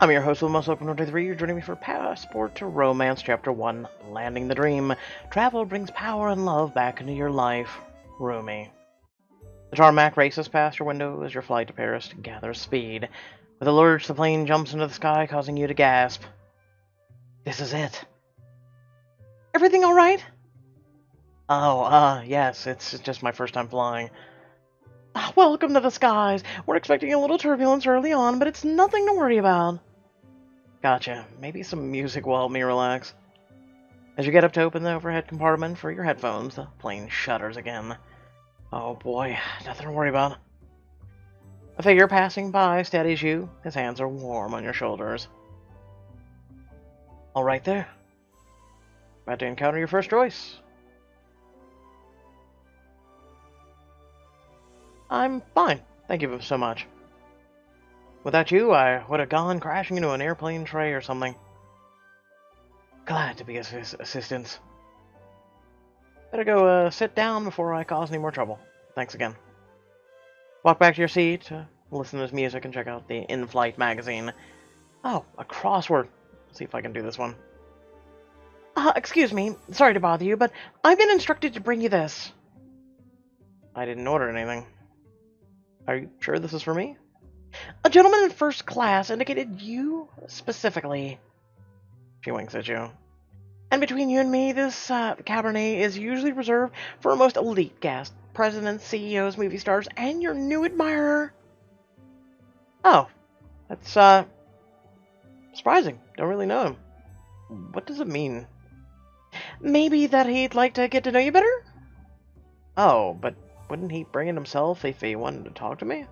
I'm your host, Most Welcome to 23. You're joining me for Passport to Romance, Chapter 1, Landing the Dream. Travel brings power and love back into your life. Rumi. The tarmac races past your window as your flight to Paris gathers speed. With a lurch, the plane jumps into the sky, causing you to gasp. This is it. Everything alright? Oh, yes, it's just my first time flying. Welcome to the skies. We're expecting a little turbulence early on, but it's nothing to worry about. Gotcha. Maybe some music will help me relax. As you get up to open the overhead compartment for your headphones, the plane shudders again. Oh boy, nothing to worry about. A figure passing by steadies you. His hands are warm on your shoulders. All right there. About to encounter your first choice. I'm fine. Thank you so much. Without you, I would have gone crashing into an airplane tray or something. Glad to be of assistance. Better go sit down before I cause any more trouble. Thanks again. Walk back to your seat, listen to this music, and check out the in-flight magazine. Oh, a crossword. Let's see if I can do this one. Excuse me. Sorry to bother you, but I've been instructed to bring you this. I didn't order anything. Are you sure this is for me? A gentleman in first class indicated you specifically. She winks at you. And between you and me, this Cabernet is usually reserved for our most elite guests. Presidents, CEOs, movie stars, and your new admirer. Oh, that's, surprising. Don't really know him. What does it mean? Maybe that he'd like to get to know you better? Oh, but wouldn't he bring it himself if he wanted to talk to me?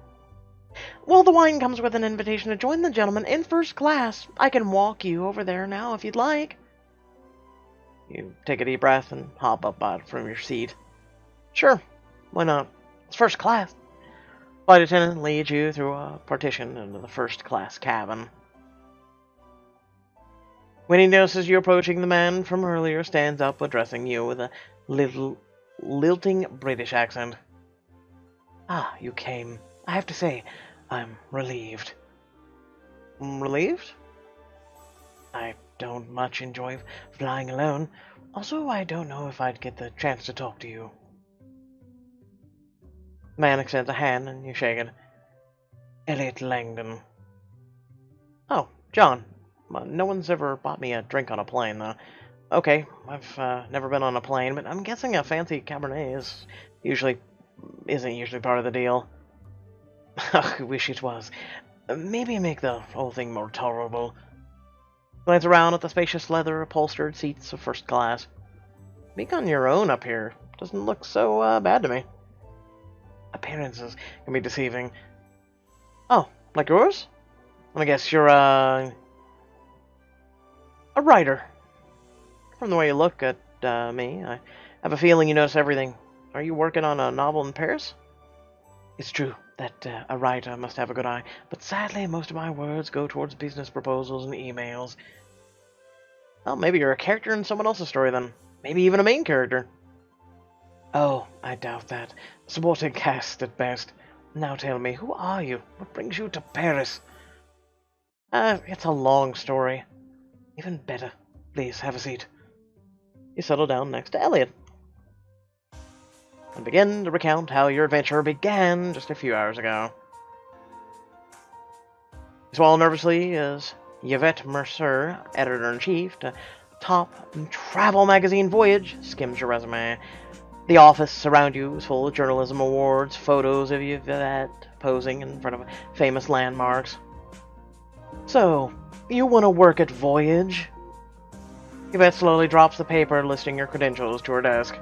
Well, the wine comes with an invitation to join the gentleman in first class. I can walk you over there now if you'd like. You take a deep breath and hop up from your seat. Sure, why not? It's first class. Flight attendant leads you through a partition into the first class cabin. When he notices you approaching, the man from earlier stands up, addressing you with a little lilting British accent. Ah, you came. I have to say, I'm relieved. Relieved? I don't much enjoy flying alone. Also, I don't know if I'd get the chance to talk to you. The man extends a hand, and you shake it. Elliot Langdon. Oh, John. No one's ever bought me a drink on a plane, though. Okay, I've never been on a plane, but I'm guessing a fancy Cabernet isn't usually part of the deal. I wish it was. Maybe make the whole thing more tolerable. Glance around at the spacious leather-upholstered seats of first class. Being on your own up here doesn't look so bad to me. Appearances can be deceiving. Oh, like yours? I guess you're, a writer. From the way you look at me, I have a feeling you notice everything. Are you working on a novel in Paris? It's true that a writer must have a good eye, but sadly most of my words go towards business proposals and emails. Well, maybe you're a character in someone else's story then. Maybe even a main character. Oh, I doubt that. Supporting cast at best. Now tell me, who are you? What brings you to Paris? It's a long story. Even better. Please, have a seat. You settle down next to Elliot and begin to recount how your adventure began just a few hours ago. You swallow nervously as Yvette Mercer, editor-in-chief to top travel magazine Voyage, skims your resume. The office around you is full of journalism awards, photos of Yvette posing in front of famous landmarks. So, you want to work at Voyage? Yvette slowly drops the paper listing your credentials to her desk.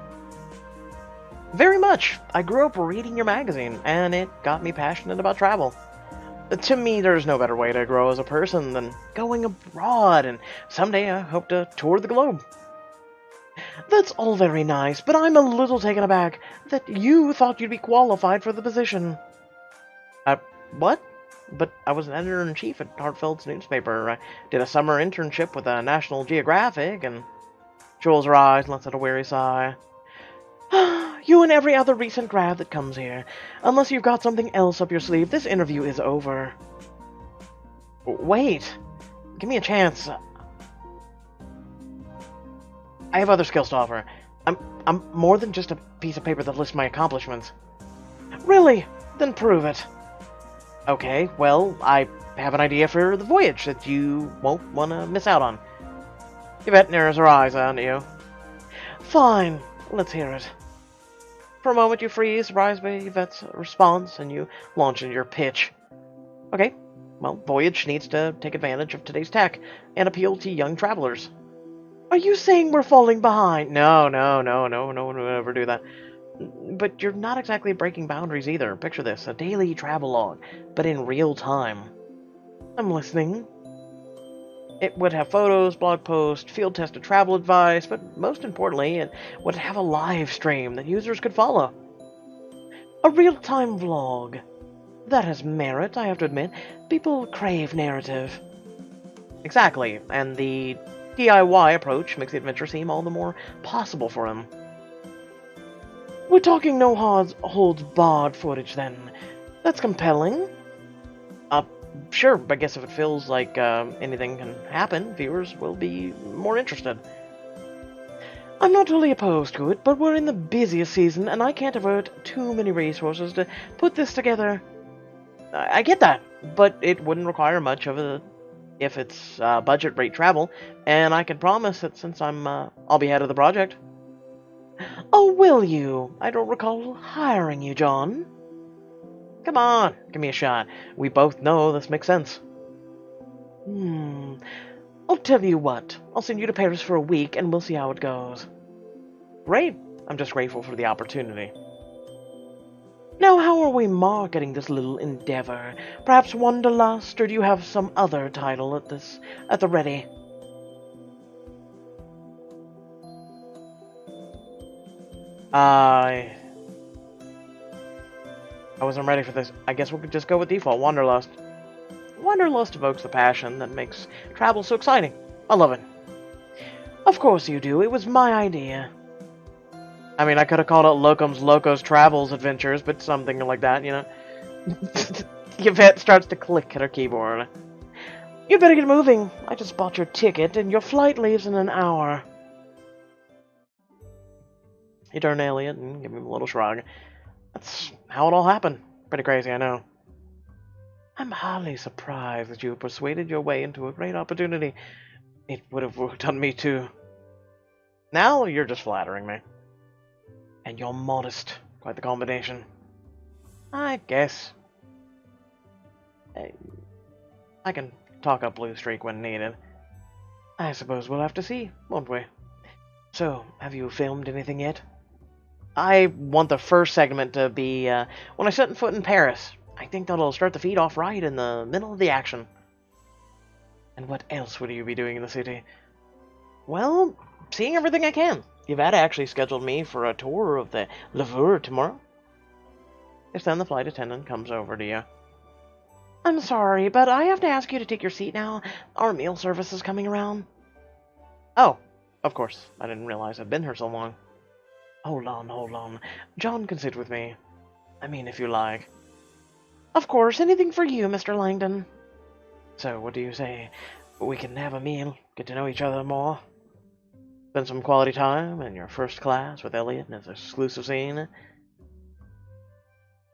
Very much. I grew up reading your magazine, and it got me passionate about travel. To me, there's no better way to grow as a person than going abroad, and someday I hope to tour the globe. That's all very nice, but I'm a little taken aback that you thought you'd be qualified for the position. What? But I was an editor-in-chief at Hartfeld's newspaper. I did a summer internship with National Geographic, and... She rolls her eyes and lets out a weary sigh. You and every other recent grad that comes here. Unless you've got something else up your sleeve, this interview is over. Wait! Give me a chance. I have other skills to offer. I'm more than just a piece of paper that lists my accomplishments. Really? Then prove it. Okay, well, I have an idea for the voyage that you won't want to miss out on. Yvette narrows her eyes, aren't you? Fine, let's hear it. For a moment you freeze, surprised by Yvette's response, and you launch into your pitch. Okay, well, Voyage needs to take advantage of today's tech and appeal to young travelers. Are you saying we're falling behind? No, never do that. But you're not exactly breaking boundaries either. Picture this, a daily travelogue, but in real time. I'm listening. It would have photos, blog posts, field-tested travel advice, but most importantly, it would have a live stream that users could follow. A real-time vlog. That has merit, I have to admit. People crave narrative. Exactly, and the DIY approach makes the adventure seem all the more possible for him. We're talking no holds barred footage then. That's compelling. Sure, I guess if it feels like anything can happen, viewers will be more interested. I'm not totally opposed to it, but we're in the busiest season, and I can't avert too many resources to put this together. I get that, but it wouldn't require much of a if it's budget rate travel, and I can promise that since I'll be head of the project. Oh, will you? I don't recall hiring you, John. Come on, give me a shot. We both know this makes sense. I'll tell you what. I'll send you to Paris for a week, and we'll see how it goes. Great. I'm just grateful for the opportunity. Now, how are we marketing this little endeavor? Perhaps Wanderlust, or do you have some other title at the ready? I wasn't ready for this. I guess we could just go with default, Wanderlust. Wanderlust evokes the passion that makes travel so exciting. I love it. Of course you do. It was my idea. I mean, I could have called it Locum's Locos Travels Adventures, but something like that, you know? Yvette starts to click at her keyboard. You'd better get moving. I just bought your ticket, and your flight leaves in an hour. You turn to Elliot and give him a little shrug. That's how it all happened. Pretty crazy, I know. I'm highly surprised that you persuaded your way into a great opportunity. It would have worked on me, too. Now you're just flattering me. And you're modest. Quite the combination. I guess. I can talk up Blue Streak when needed. I suppose we'll have to see, won't we? So, have you filmed anything yet? I want the first segment to be when I set foot in Paris. I think that'll start the feed off right in the middle of the action. And what else would you be doing in the city? Well, seeing everything I can. Yvette actually scheduled me for a tour of the Louvre tomorrow. Just then the flight attendant comes over to you. I'm sorry, but I have to ask you to take your seat now. Our meal service is coming around. Oh, of course. I didn't realize I'd been here so long. Hold on. John can sit with me. I mean, if you like. Of course, anything for you, Mr. Langdon. So, what do you say? We can have a meal, get to know each other more. Spend some quality time in your first class with Elliot in his exclusive scene.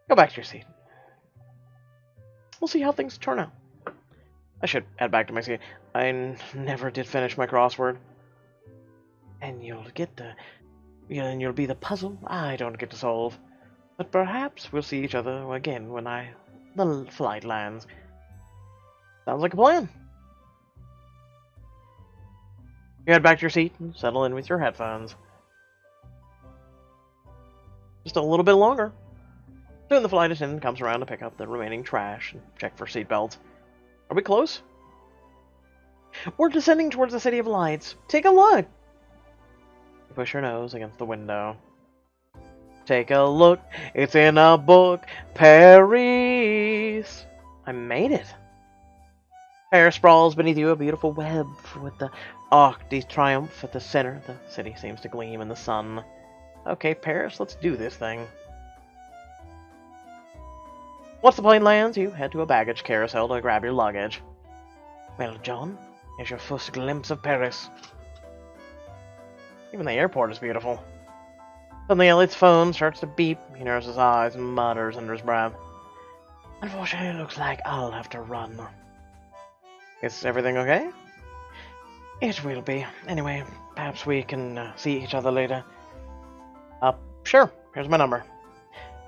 Go back to your seat. We'll see how things turn out. I should head back to my seat. I never did finish my crossword. And you'll be the puzzle I don't get to solve. But perhaps we'll see each other again when the flight lands. Sounds like a plan. You head back to your seat and settle in with your headphones. Just a little bit longer. Soon the flight attendant comes around to pick up the remaining trash and check for seatbelts. Are we close? We're descending towards the City of Lights. Take a look. You push your nose against the window. Take a look. It's in a book. Paris. I made it. Paris sprawls beneath you, a beautiful web with the Arc de Triomphe at the center. The city seems to gleam in the sun. Okay, Paris, let's do this thing. Once the plane lands, you head to a baggage carousel to grab your luggage. Well, John, here's your first glimpse of Paris. Even the airport is beautiful. Suddenly, Elliot's phone starts to beep. He narrows his eyes and mutters under his breath. Unfortunately, it looks like I'll have to run. Is everything okay? It will be. Anyway, perhaps we can see each other later. Sure. Here's my number.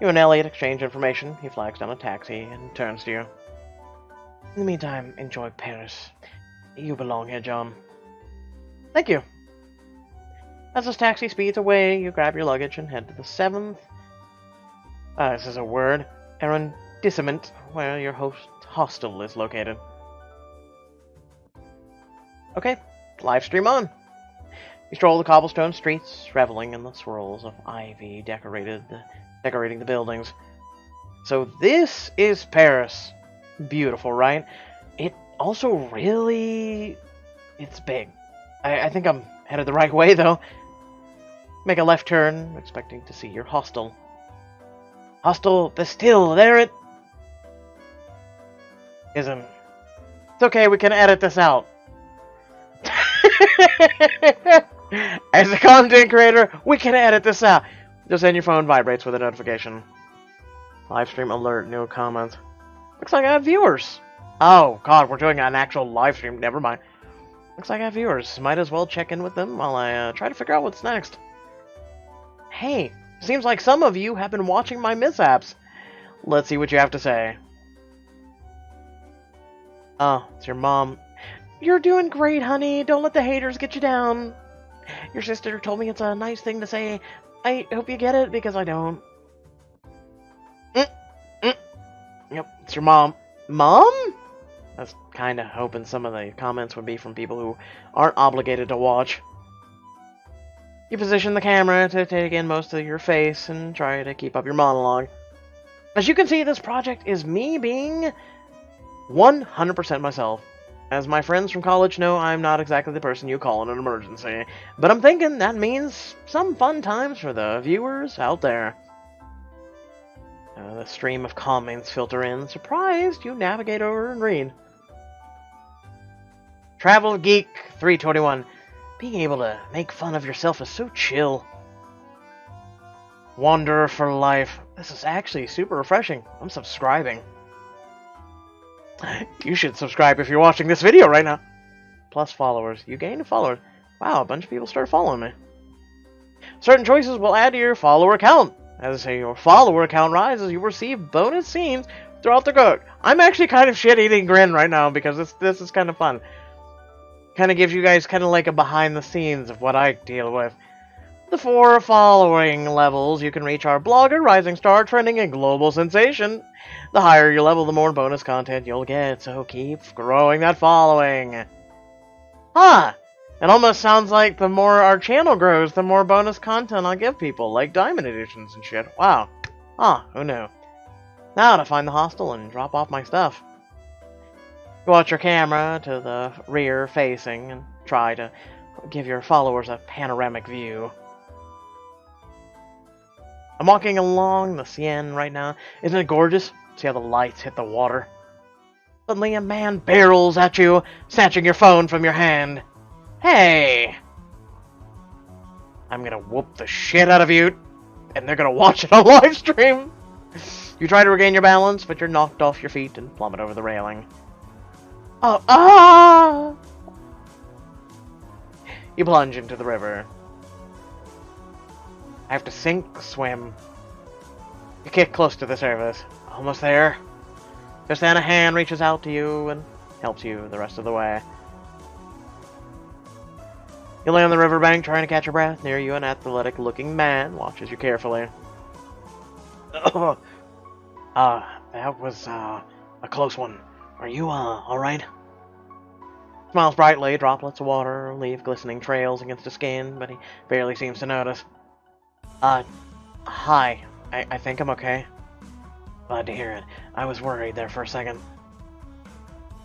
You and Elliot exchange information. He flags down a taxi and turns to you. In the meantime, enjoy Paris. You belong here, John. Thank you. As this taxi speeds away, you grab your luggage and head to the 7th... this is a word. Arrondissement, where your hostel is located. Okay, live stream on. You stroll the cobblestone streets, reveling in the swirls of ivy decorating the buildings. So this is Paris. Beautiful, right? It also really... it's big. I think I'm headed the right way, though. Make a left turn, expecting to see your hostel. Hostel Bastille, there it... isn't. It's okay, we can edit this out. As a content creator, we can edit this out. Just then your phone vibrates with a notification. Livestream alert, no comments. Looks like I have viewers. Oh, God, we're doing an actual live stream. Never mind. Looks like I have viewers. Might as well check in with them while I try to figure out what's next. Hey, seems like some of you have been watching my mishaps. Let's see what you have to say. Oh, it's your mom. You're doing great, honey. Don't let the haters get you down. Your sister told me it's a nice thing to say. I hope you get it, because I don't. Yep, it's your mom. Mom? I was kind of hoping some of the comments would be from people who aren't obligated to watch. You position the camera to take in most of your face and try to keep up your monologue. As you can see, this project is me being 100% myself. As my friends from college know, I'm not exactly the person you call in an emergency. But I'm thinking that means some fun times for the viewers out there. The stream of comments filter in. Surprised, you navigate over and read. Travel Geek 321. Being able to make fun of yourself is so chill. Wanderer for life. This is actually super refreshing. I'm subscribing. You should subscribe if you're watching this video right now. Plus followers. You gain followers. Wow, a bunch of people started following me. Certain choices will add to your follower count. As your follower count rises, you receive bonus scenes throughout the go. I'm actually kind of shit-eating grin right now because this is kind of fun. Kind of gives you guys kind of like a behind-the-scenes of what I deal with. The 4 following levels you can reach are Blogger, Rising Star, Trending, and Global Sensation. The higher your level, the more bonus content you'll get, so keep growing that following. Huh! It almost sounds like the more our channel grows, the more bonus content I'll give people, like Diamond Editions and shit. Wow. Huh, who knew? Now to find the hostel and drop off my stuff. Go out your camera to the rear facing and try to give your followers a panoramic view. I'm walking along the Seine right now. Isn't it gorgeous? See how the lights hit the water? Suddenly a man barrels at you, snatching your phone from your hand. Hey! I'm gonna whoop the shit out of you, and they're gonna watch it on live stream. You try to regain your balance, but you're knocked off your feet and plummet over the railing. Oh, ah! You plunge into the river. I have to sink, swim. You kick close to the surface. Almost there. Just then a hand reaches out to you and helps you the rest of the way. You lay on the riverbank trying to catch your breath. Near you, an athletic-looking man watches you carefully. That was, a close one. Are you, alright? Smiles brightly, droplets of water leave glistening trails against his skin, but he barely seems to notice. Hi. I think I'm okay. Glad to hear it. I was worried there for a second.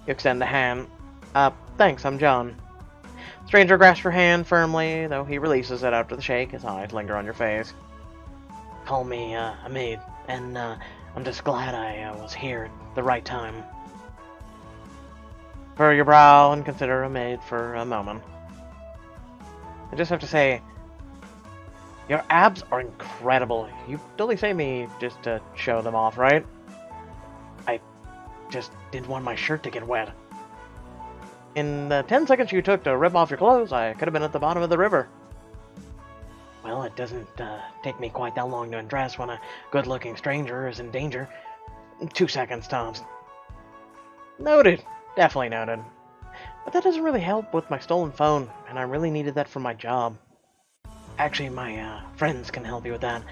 You extend a hand. Thanks, I'm John. Stranger grasps your hand firmly, though he releases it after the shake. His eyes linger on your face. Call me, Hamid, and, I'm just glad I was here at the right time. Furrow your brow and consider a maid for a moment. I just have to say, your abs are incredible. You totally saved me just to show them off, right? I just didn't want my shirt to get wet. In the 10 seconds you took to rip off your clothes, I could have been at the bottom of the river. Well, it doesn't take me quite that long to undress when a good-looking stranger is in danger. 2 seconds, tops. Noted. Definitely noted. But that doesn't really help with my stolen phone, and I really needed that for my job. Actually, my friends can help you with that.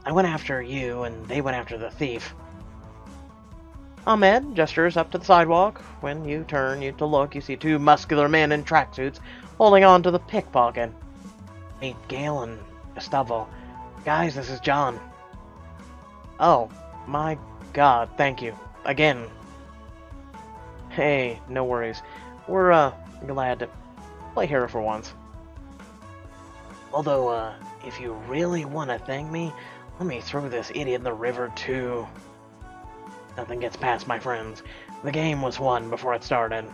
I went after you, and they went after the thief. Ahmed gestures up to the sidewalk. When you turn to look, you see two muscular men in tracksuits holding on to the pickpocket. Meet Gale and Gustavo. Guys, this is John. Oh, my God, thank you. Again. Hey, no worries. We're, glad to play hero for once. Although, if you really want to thank me, let me throw this idiot in the river, too. Nothing gets past my friends. The game was won before it started.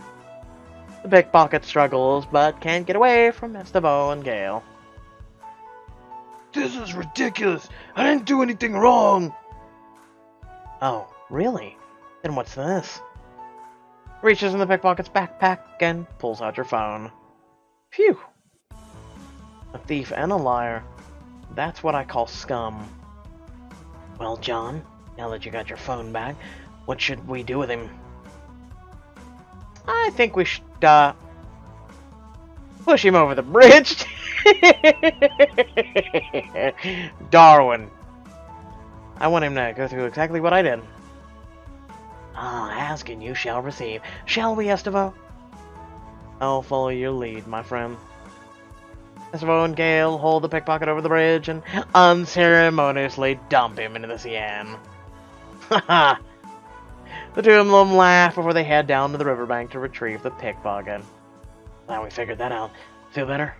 The pickpocket struggles, but can't get away from Estavo and Gale. This is ridiculous! I didn't do anything wrong! Oh, really? Then what's this? Reaches in the pickpocket's backpack and pulls out your phone. Phew! A thief and a liar. That's what I call scum. Well, John, now that you got your phone back, what should we do with him? I think we should, push him over the bridge. Darwin. I want him to go through exactly what I did. Ask and you shall receive. Shall we, Estavo? I'll follow your lead, my friend. Estavo and Gale hold the pickpocket over the bridge and unceremoniously dump him into the Seine. Haha! The two of them laugh before they head down to the riverbank to retrieve the pickpocket. Now we figured that out. Feel better?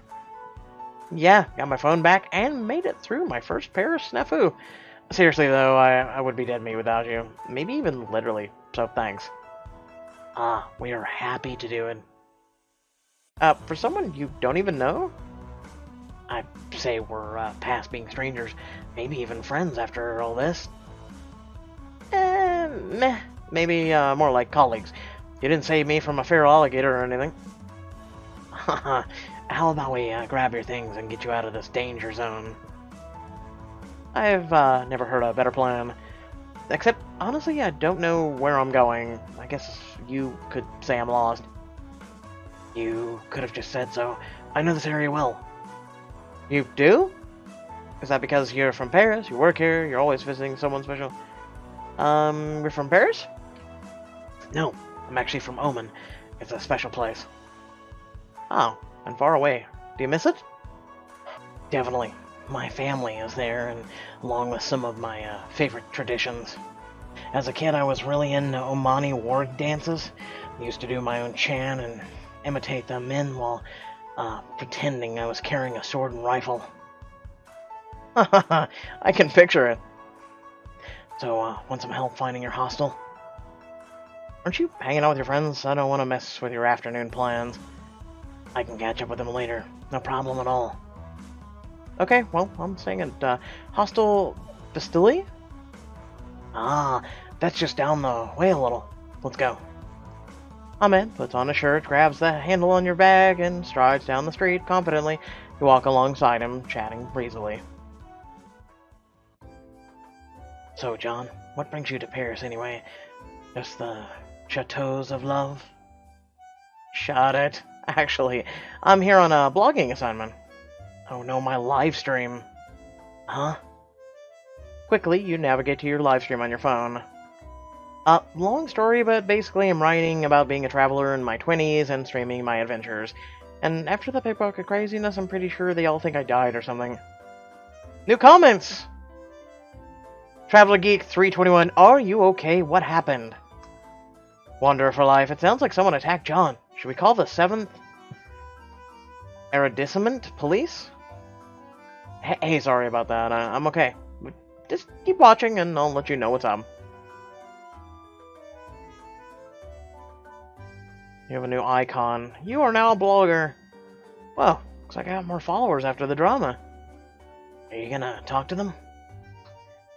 Yeah, got my phone back and made it through my first pair of snafu. Seriously though, I would be dead meat without you. Maybe even literally, so thanks. We are happy to do it. For someone you don't even know? I'd say we're past being strangers, maybe even friends after all this. Meh. Maybe more like colleagues. You didn't save me from a feral alligator or anything. How about we grab your things and get you out of this danger zone? I've never heard a better plan. Except, honestly, I don't know where I'm going. I guess you could say I'm lost. You could have just said so. I know this area well. You do? Is that because you're from Paris, you work here, you're always visiting someone special? You're from Paris? No, I'm actually from Oman. It's a special place. Oh, and far away. Do you miss it? Definitely. My family is there, and along with some of my favorite traditions. As a kid, I was really into Omani war dances. I used to do my own chant and imitate the men while pretending I was carrying a sword and rifle. I can picture it. So, want some help finding your hostel? Aren't you hanging out with your friends? I don't want to mess with your afternoon plans. I can catch up with them later. No problem at all. Okay, well, I'm staying at Hostel Bastille? That's just down the way a little. Let's go. Ahmed puts on a shirt, grabs the handle on your bag, and strides down the street confidently. You walk alongside him, chatting breezily. So, John, what brings you to Paris anyway? Just the chateaus of love? Shut it. Actually, I'm here on a blogging assignment. Oh no, my live stream. Huh? Quickly, you navigate to your live stream on your phone. Long story, but basically I'm writing about being a traveler in my 20s and streaming my adventures. And after the pickpocket craziness, I'm pretty sure they all think I died or something. New comments! Traveler Geek 321, are you okay? What happened? Wanderer for life, it sounds like someone attacked John. Should we call the 7th Arrondissement police? Hey, sorry about that. I'm okay. Just keep watching and I'll let you know what's up. You have a new icon. You are now a blogger. Well, looks like I got more followers after the drama. Are you gonna talk to them?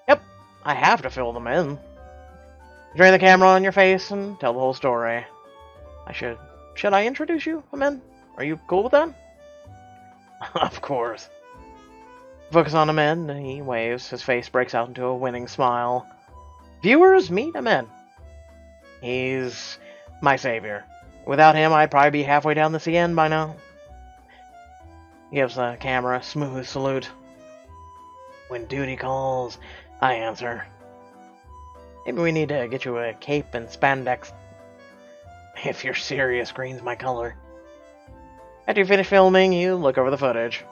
Yep, I have to fill them in. Drain the camera on your face and tell the whole story. Should I introduce you, Ahmed? Are you cool with that? Of course. Focus on Ahmed, and he waves. His face breaks out into a winning smile. Viewers, meet Ahmed. He's my savior. Without him, I'd probably be halfway down the CN by now. He gives the camera a smooth salute. When duty calls, I answer. Maybe we need to get you a cape and spandex. If you're serious, green's my color. After you finish filming, you look over the footage.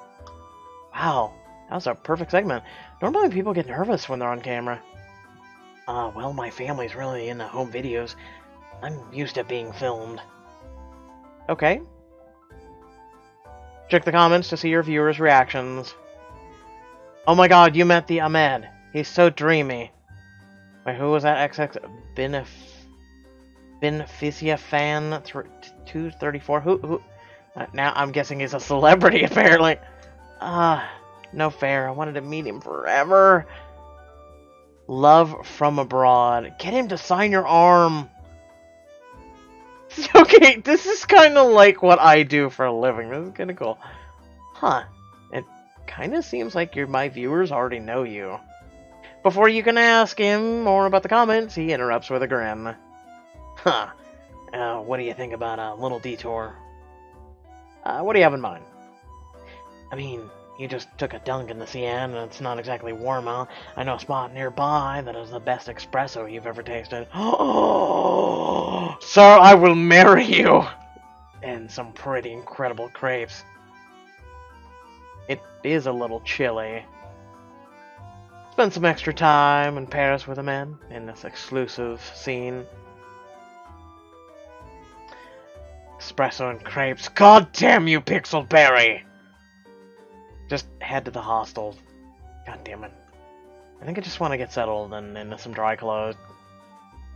Wow, that was a perfect segment. Normally people get nervous when they're on camera. Well, my family's really into home videos. I'm used to being filmed. Okay. Check the comments to see your viewers' reactions. Oh my god, you met the Ahmed. He's so dreamy. Wait, who was that? XX Beneficia fan 234? Who? Now I'm guessing he's a celebrity, apparently. No fair. I wanted to meet him forever. Love from abroad. Get him to sign your arm. Okay, this is kind of like what I do for a living. This is kind of cool. Huh. It kind of seems like my viewers already know you. Before you can ask him more about the comments, he interrupts with a grin. Huh. What do you think about a little detour? What do you have in mind? I mean, you just took a dunk in the CN, and it's not exactly warm out. I know a spot nearby that has the best espresso you've ever tasted. Oh, sir, I will marry you! And some pretty incredible crepes. It is a little chilly. Spend some extra time in Paris with a man in this exclusive scene. Espresso and crepes. God damn you, Pixelberry! Just head to the hostel. God damn it. I think I just want to get settled and into some dry clothes.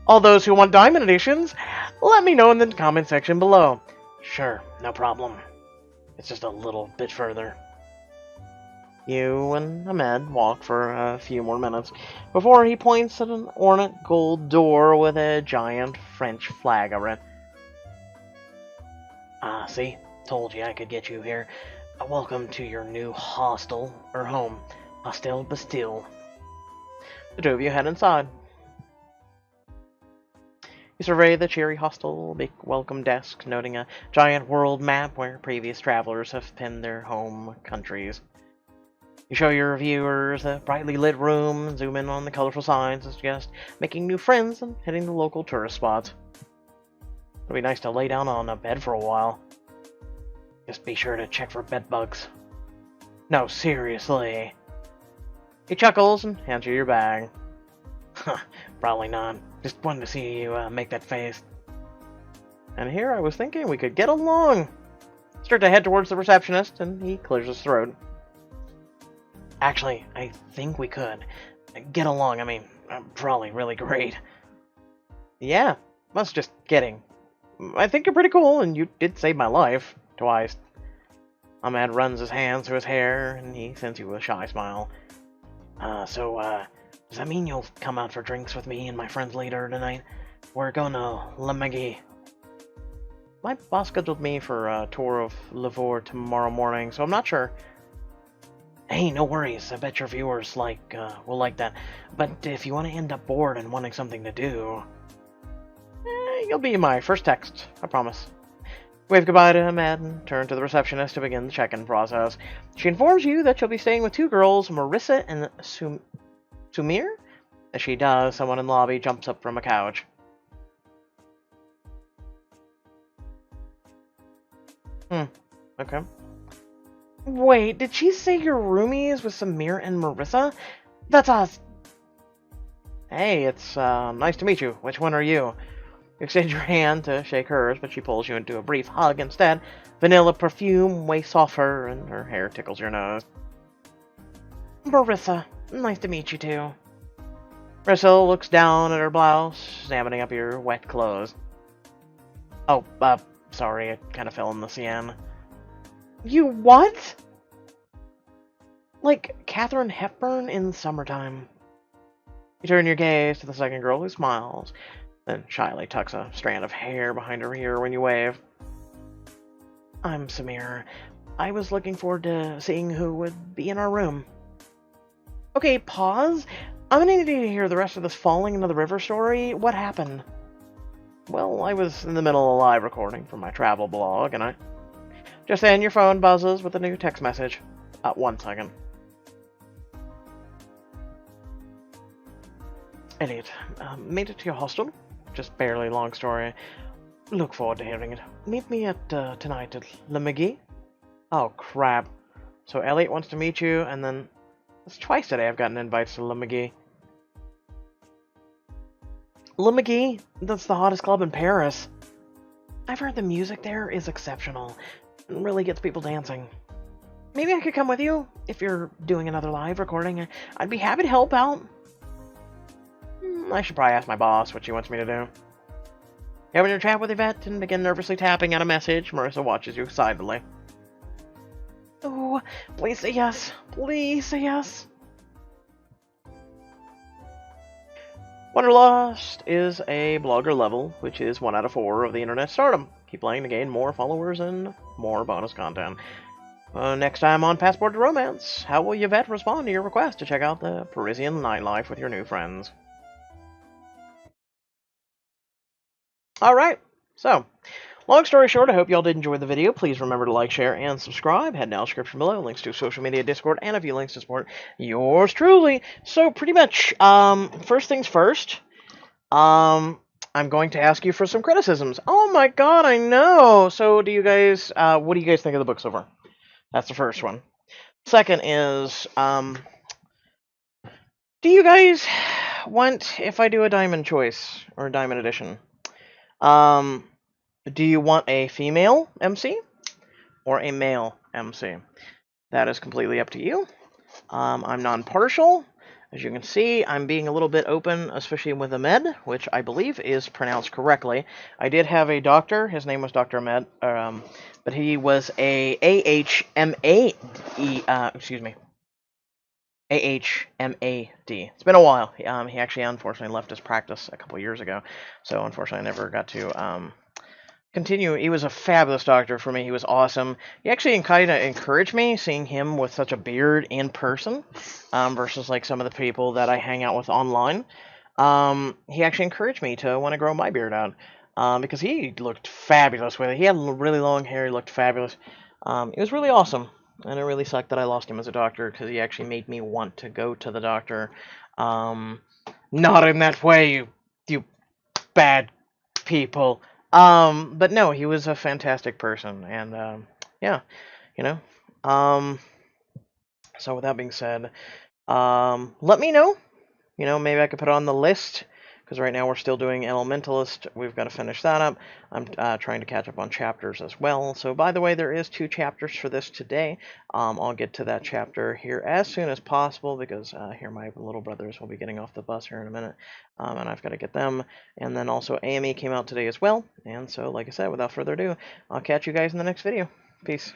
All those who want diamond editions, let me know in the comment section below. Sure, no problem. It's just a little bit further. You and Ahmed walk for a few more minutes before he points at an ornate gold door with a giant French flag over it. See? Told you I could get you here. Welcome to your new hostel, or home. Hostel Bastille. The two of you head inside. You survey the cheery hostel, big welcome desk, noting a giant world map where previous travelers have pinned their home countries. You show your viewers a brightly lit room, zoom in on the colorful signs, and suggest making new friends and hitting the local tourist spots. It'd be nice to lay down on a bed for a while. Just be sure to check for bed bugs. No, seriously. He chuckles and hands you your bag. Probably not. Just wanted to see you make that face. And here I was thinking we could get along. Start to head towards the receptionist, and he clears his throat. Actually, I think we could. Get along, I mean, probably really great. Yeah, was just kidding. I think you're pretty cool, and you did save my life. Twice. Ahmed runs his hands through his hair, and he sends you a shy smile. So, does that mean you'll come out for drinks with me and my friends later tonight? We're going to La Meggie. My boss scheduled me for a tour of Lavore tomorrow morning, so I'm not sure. Hey, no worries. I bet your viewers will like that. But if you want to end up bored and wanting something to do, you'll be my first text, I promise. Wave goodbye to Ahmed and turn to the receptionist to begin the check-in process. She informs you that she'll be staying with two girls, Marissa and Sumir. As she does, someone in the lobby jumps up from a couch. Okay. Wait, did she say you're roomies with Samir and Marissa? That's us. Hey, it's nice to meet you. Which one are you? You extend your hand to shake hers, but she pulls you into a brief hug instead. Vanilla perfume wafts off her, and her hair tickles your nose. Marissa, nice to meet you too. Marissa looks down at her blouse, examining up your wet clothes. Oh, sorry, it kind of fell in the CN. You what? Like Katharine Hepburn in Summertime. You turn your gaze to the second girl who smiles, then shyly tucks a strand of hair behind her ear when you wave. I'm Samir. I was looking forward to seeing who would be in our room. Okay, pause. I'm gonna need to hear the rest of this falling into the river story. What happened? Well, I was in the middle of a live recording for my travel blog, and just then your phone buzzes with a new text message. 1 second. Elliot, made it to your hostel? Just barely, long story. Look forward to hearing it. Meet me at tonight at Le McGee. Oh, crap. So Elliot wants to meet you, and then it's twice today I've gotten invites to Le McGee. Le McGee? That's the hottest club in Paris. I've heard the music there is exceptional. It really gets people dancing. Maybe I could come with you if you're doing another live recording. I'd be happy to help out. I should probably ask my boss what she wants me to do. Having your chat with Yvette and begin nervously tapping out a message, Marissa watches you excitedly. Oh, please say yes. Please say yes. Wanderlust is a blogger level, which is 1 out of 4 of the internet stardom. Keep playing to gain more followers and more bonus content. Next time on Passport to Romance, how will Yvette respond to your request to check out the Parisian nightlife with your new friends? Alright, so, long story short, I hope y'all did enjoy the video. Please remember to like, share, and subscribe. Head down description below, links to social media, Discord, and a few links to support yours truly. So, pretty much, first things first, I'm going to ask you for some criticisms. Oh my god, I know! So, do you guys, what do you guys think of the book so far? That's the first one. Second is, do you guys want, if I do a diamond choice, or a diamond edition, do you want a female MC or a male MC? That is completely up to you. I'm non-partial. As you can see, I'm being a little bit open, especially with Ahmed, which I believe is pronounced correctly. I did have a doctor. His name was Dr. Ahmed, but he was a AHMAD. It's been a while. He actually, unfortunately, left his practice a couple years ago, so unfortunately I never got to continue. He was a fabulous doctor for me. He was awesome. He actually kind of encouraged me, seeing him with such a beard in person, versus like some of the people that I hang out with online. He actually encouraged me to want to grow my beard out, because he looked fabulous with it. He had really long hair. He looked fabulous. It was really awesome. And it really sucked that I lost him as a doctor, because he actually made me want to go to the doctor. Not in that way, you bad people. But no, he was a fantastic person, and, yeah, you know. So with that being said, let me know. You know, maybe I could put it on the list, because right now we're still doing Elementalist. We've got to finish that up. I'm trying to catch up on chapters as well. So, by the way, there is 2 chapters for this today. I'll get to that chapter here as soon as possible, because here my little brothers will be getting off the bus here in a minute, and I've got to get them. And then also AME came out today as well. And so, like I said, without further ado, I'll catch you guys in the next video. Peace.